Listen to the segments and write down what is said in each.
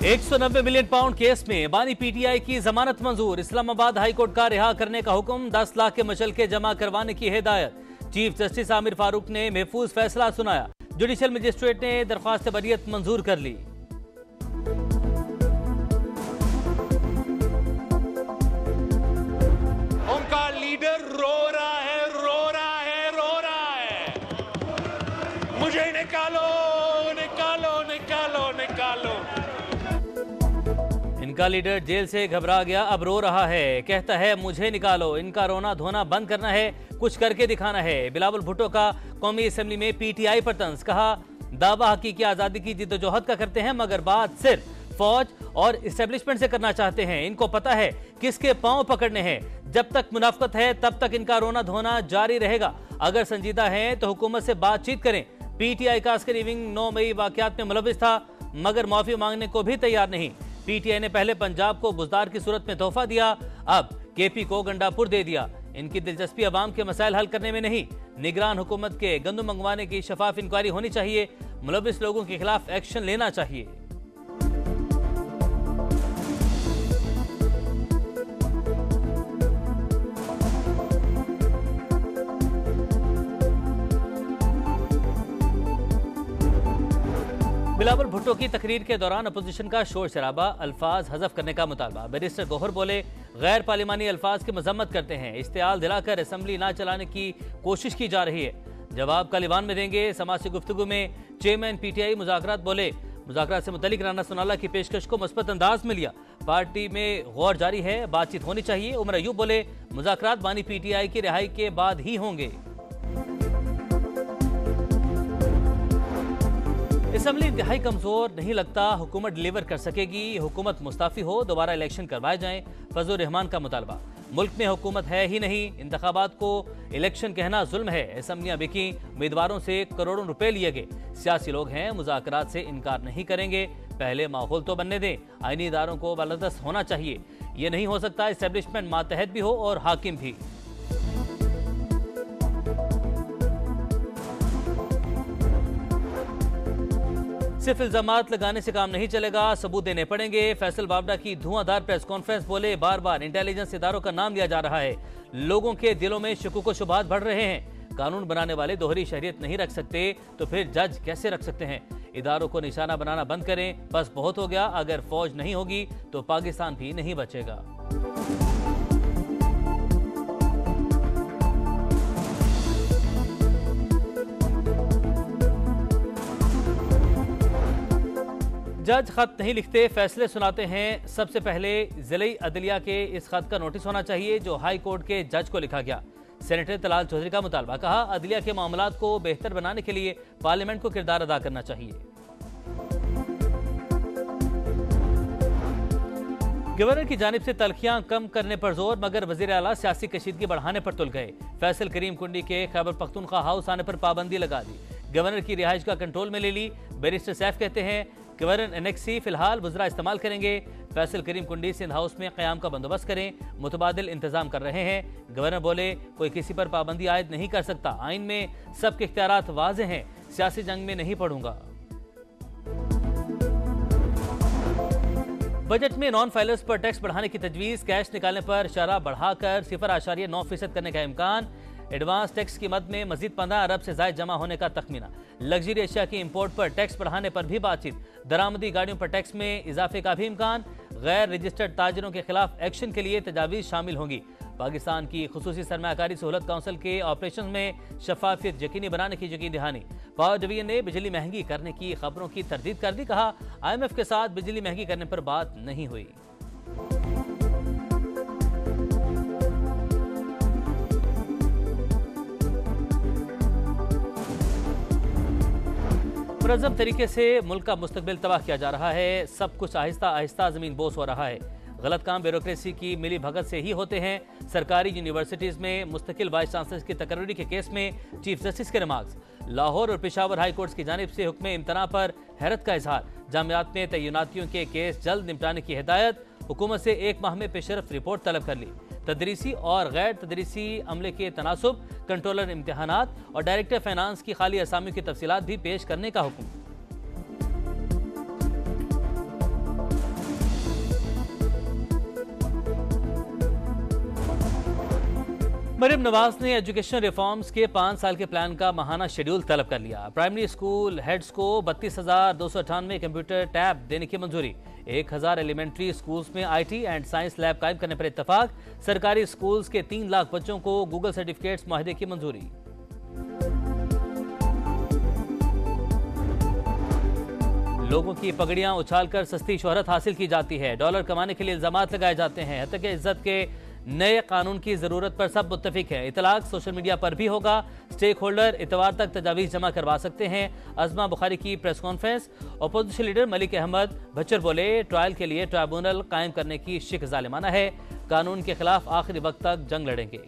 190 million pound case में बानी PTI की जमानत मंजूर। इस्लामाबाद हाईकोर्ट का रिहा करने का हुक्म, 10 लाख के मचलके जमा करवाने की हिदायत। चीफ जस्टिस आमिर फारूक ने महफूज फैसला सुनाया। जुडिशियल मजिस्ट्रेट ने दरख्वास्त बरियत मंजूर कर ली। उनका लीडर रो रहा है, रो रहा है, रो रहा है, मुझे निकालो, निकालो, निकालो, निकालो। इनका लीडर जेल से घबरा गया, अब रो रहा है, कहता है मुझे निकालो। इनका रोना धोना बंद करना है, कुछ करके दिखाना है। बिलावल भुट्टो का कौमी असेंबली में पीटीआई पर तंज, कहा दावा हकीकी आजादी की जिद्दोजहद का करते हैं मगर बात सिर्फ फौज और इस्टेब्लिशमेंट से करना चाहते हैं। इनको पता है किसके पांव पकड़ने हैं। जब तक मुनाफकत है तब तक इनका रोना धोना जारी रहेगा। अगर संजीदा हैं तो हुकूमत से बातचीत करें। पीटीआई का अस्करी विंग 9 मई वाकयात में मुलविस था मगर माफी मांगने को भी तैयार नहीं। पीटीआई ने पहले पंजाब को बुजदार की सूरत में तोहफा दिया, अब केपी को गंडापुर दे दिया। इनकी दिलचस्पी अवाम के मसाइल हल करने में नहीं, निगरान हुकूमत के गंदम मंगवाने की शफाफ इंक्वायरी होनी चाहिए। मुलविस लोगों के खिलाफ एक्शन लेना चाहिए। बिलावल भुट्टो की तकरीर के दौरान अपोजिशन का शोर शराबा, अल्फाज हजफ करने का मुतालबा। बैरिस्टर गौहर बोले गैर पार्लिमानी अल्फाज की मजम्मत करते हैं, इश्तियाल दिलाकर असेंबली ना चलाने की कोशिश की जा रही है। जवाब तालिबान में देंगे। समाज से गुफ्तगू में चेयरमैन पीटीआई मुज़ाकरात बोले मुज़ाकरात से मुतल्लिक राना सोनाला की पेशकश को मुस्बत अंदाज में लिया। पार्टी में गौर जारी है, बातचीत होनी चाहिए। उमर अयूब बोले मुज़ाकरात बानी पीटीआई की रिहाई के बाद ही होंगे। असेंबली इंतहाई कमजोर, नहीं लगता हुकूमत डिलीवर कर सकेगी। हुकूमत मुस्ताफी हो, दोबारा इलेक्शन करवाए जाएं, फजल रहमान का मुतालबा। मुल्क में हुकूमत है ही नहीं, इंतखाबात को इलेक्शन कहना जुल्म है। असेंबलियां बिकी, उम्मीदवारों से करोड़ों रुपए लिए गए। सियासी लोग हैं, मुज़ाकरात से इनकार नहीं करेंगे। पहले माहौल तो बनने दें। आईनी इदारों को बालदस्त होना चाहिए। ये नहीं हो सकता इस्टेब्लिशमेंट मातहत भी हो और हाकिम भी। सिर्फ इल्जामात लगाने से काम नहीं चलेगा, सबूत देने पड़ेंगे। फैसल बावड़ा की धुआंधार प्रेस कॉन्फ्रेंस, बोले बार बार इंटेलिजेंस इदारों का नाम लिया जा रहा है। लोगों के दिलों में शुकूक व शुबहात बढ़ रहे हैं। कानून बनाने वाले दोहरी शरीयत नहीं रख सकते तो फिर जज कैसे रख सकते हैं। इदारों को निशाना बनाना बंद करें, बस बहुत हो गया। अगर फौज नहीं होगी तो पाकिस्तान भी नहीं बचेगा। जज खत नहीं लिखते, फैसले सुनाते हैं। सबसे पहले जिले अदलिया के इस खत का नोटिस होना चाहिए जो हाई कोर्ट के जज को लिखा गया। सेनेटर तलाल चौधरी का मुतालबा, कहा अदलिया के मामलात को बेहतर बनाने के लिए पार्लियामेंट को किरदार अदा करना चाहिए। गवर्नर की जानिब से तलखियां कम करने पर जोर मगर वजीर आला सियासी कशीदगी बढ़ाने पर तुल गए। फैसल करीम कुंडी के खैबर पख्तूनख्वा हाउस आने पर पाबंदी लगा दी। गवर्नर की रिहाइश का कंट्रोल में ले ली। बैरिस्टर सैफ कहते हैं गवर्नर एनेक्सी फिलहाल वज़रा इस्तेमाल करेंगे। फैसल करीम कुंडी सिंध हाउस में क़याम का बंदोबस्त करें, मुतबादिल इंतजाम कर रहे हैं। गवर्नर बोले कोई किसी पर पाबंदी आयद नहीं कर सकता, आइन में सबके इख्तियारात वाज़े हैं, सियासी जंग में नहीं पढ़ूंगा। बजट में नॉन फाइलर्स पर टैक्स बढ़ाने की तजवीज़, कैश निकालने पर शरह बढ़ाकर 0.9% करने का इम्कान। एडवांस टैक्स की मद में मजीद 15 अरब से ज़ायद जमा होने का तखमीना। लग्जरी एशिया की इंपोर्ट पर टैक्स बढ़ाने पर भी बातचीत। दरामदी गाड़ियों पर टैक्स में इजाफे का भी इम्कान। गैर रजिस्टर्ड ताजरों के खिलाफ एक्शन के लिए तजावीज़ शामिल होंगी। पाकिस्तान की खुसूसी सरमायाकारी सहूलत काउंसिल के ऑपरेशन में शफाफियत यकीनी बनाने की यकीन दहानी। पावर डिवीजन ने बिजली महंगी करने की खबरों की तरदीद कर दी, कहा IMF के साथ बिजली महंगी करने पर बात नहीं हुई। मुनज़्ज़म तरीके से मुल्क का मुस्तकबिल तबाह किया जा रहा है। सब कुछ आहिस्ता आहिस्ता ज़मीन बोस हो रहा है। गलत काम ब्यूरोक्रेसी की मिली भगत से ही होते हैं। सरकारी यूनिवर्सिटीज़ में मुस्तकिल वाइस चांसलर की तकर्री के केस में चीफ जस्टिस के रिमार्क्स। लाहौर और पेशावर हाई कोर्ट्स की जानिब से हुक्म इम्तना पर हैरत का इजहार। जामियात में तय्युनातियों के केस जल्द निपटाने की हिदायत। हुकूमत से 1 माह में पेशरफ रिपोर्ट तलब कर ली। तदरीसी और गैर तदरीसी अमले के तनासुब, कंट्रोलर इम्तिहानात और डायरेक्टर फाइनेंस की खाली असामियों की तफसीलात भी पेश करने का हुक्म। मरियम नवाज ने एजुकेशन रिफॉर्म्स के 5 साल के प्लान का माहाना शेड्यूल तलब कर लिया। प्राइमरी स्कूल हेड्स को 32,298 कंप्यूटर टैब देने की मंजूरी। 1,000 एलिमेंट्री स्कूल्स में IT एंड साइंस लैब कायम करने पर इत्तेफाक। सरकारी स्कूल्स के 3 लाख बच्चों को गूगल सर्टिफिकेट्स मुआहदे की मंजूरी। लोगों की पगड़ियां उछालकर सस्ती शोहरत हासिल की जाती है। डॉलर कमाने के लिए इल्जामात लगाए जाते हैं। हत्या के इज्जत के नए कानून की जरूरत पर सब मुत्तफिक है। इतलाक सोशल मीडिया पर भी होगा। स्टेक होल्डर इतवार तक तजावीज जमा करवा सकते हैं। अजमा बुखारी की press conference. Opposition leader Malik Ahmad Bhachar बोले, ट्रायल के लिए ट्राइब्यूनल कायम करने की शिक जालिमाना है। कानून के खिलाफ आखिरी वक्त तक जंग लड़ेंगे।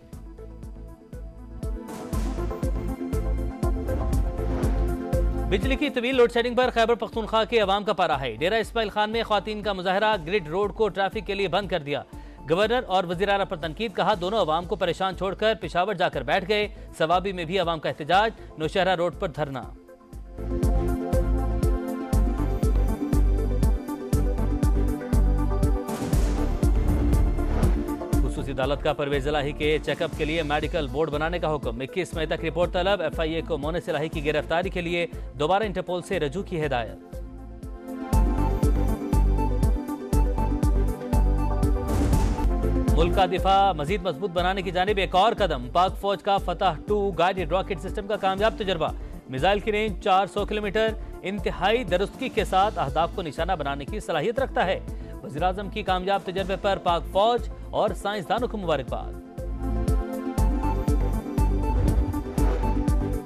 बिजली की तवील लोड शेडिंग पर खैबर पख्तूनख्वा के अवाम का पारा है। डेरा इस्माइल खान में ख्वातीन का मुजाहरा। ग्रिड रोड को ट्रैफिक के लिए बंद कर दिया। गवर्नर और वजीर आला पर तनकीद। कहा, दोनों अवाम को परेशान छोड़कर पेशावर जाकर बैठ गए। सवाबी में भी अवाम का एहतजाज। नौशहरा रोड पर धरना। खुसूसी अदालत का परवेज इलाही के चेकअप के लिए मेडिकल बोर्ड बनाने का हुक्म। 21 मई तक रिपोर्ट तलब। FIA को मोनिस इलाही की गिरफ्तारी के लिए दोबारा इंटरपोल से रजू की हिदायत। मुल्क का दिफा मजीद मजबूत बनाने की जानिब एक और कदम। पाक फौज का फतह 2 गाइडेड रॉकेट सिस्टम का कामयाब तजर्बा। मिसाइल की रेंज 400 किलोमीटर इंतहाई दुरुस्ती के साथ अहदाफ को निशाना बनाने की सलाहियत रखता है। वज़ीर आज़म की कामयाब तजर्बे पर पाक फौज और साइंसदानों को मुबारकबाद।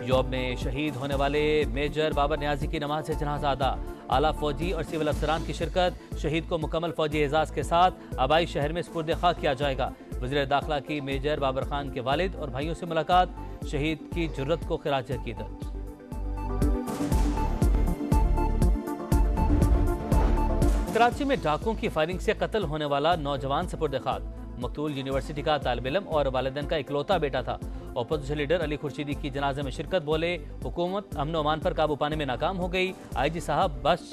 यौम में शहीद होने वाले मेजर बाबर नियाजी की नमाज से जनाजा अदा। आला फौजी और सिविल अफसरान की शिरकत। शहीद को मुकम्मल फौजी एजाज के साथ आबाई शहर में सुपुर्द खाक किया जाएगा। वज़ीर दाखिला की मेजर बाबर खान के वालिद और भाइयों से मुलाकात। शहीद की जुर्रत को खिराज अकीदत। कराची में डाकुओं की फायरिंग से कत्ल होने वाला नौजवान सुपुर्द खाक। मकतूल यूनिवर्सिटी का तालिब इल्म और वालिदैन का इकलौता बेटा था। अपोजिशन लीडर अली खुर्शीदी की जनाजे में शिरकत। बोले, हुकूमत अमन अमान पर काबू पाने में नाकाम हो गई। IG साहब बस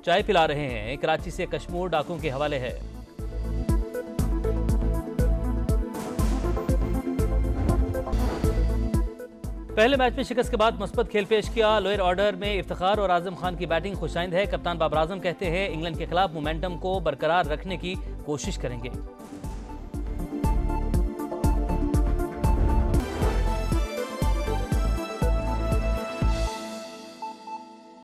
चाय पिला रहे हैं। कराची से कश्मीर डाकुओं के हवाले है। पहले मैच में शिकस्त के बाद मुस्बत खेल पेश किया। लोअर ऑर्डर में इफ्तिखार और आजम खान की बैटिंग खुशाइंद है। कप्तान बाबर आजम कहते हैं, इंग्लैंड के खिलाफ मोमेंटम को बरकरार रखने की कोशिश करेंगे।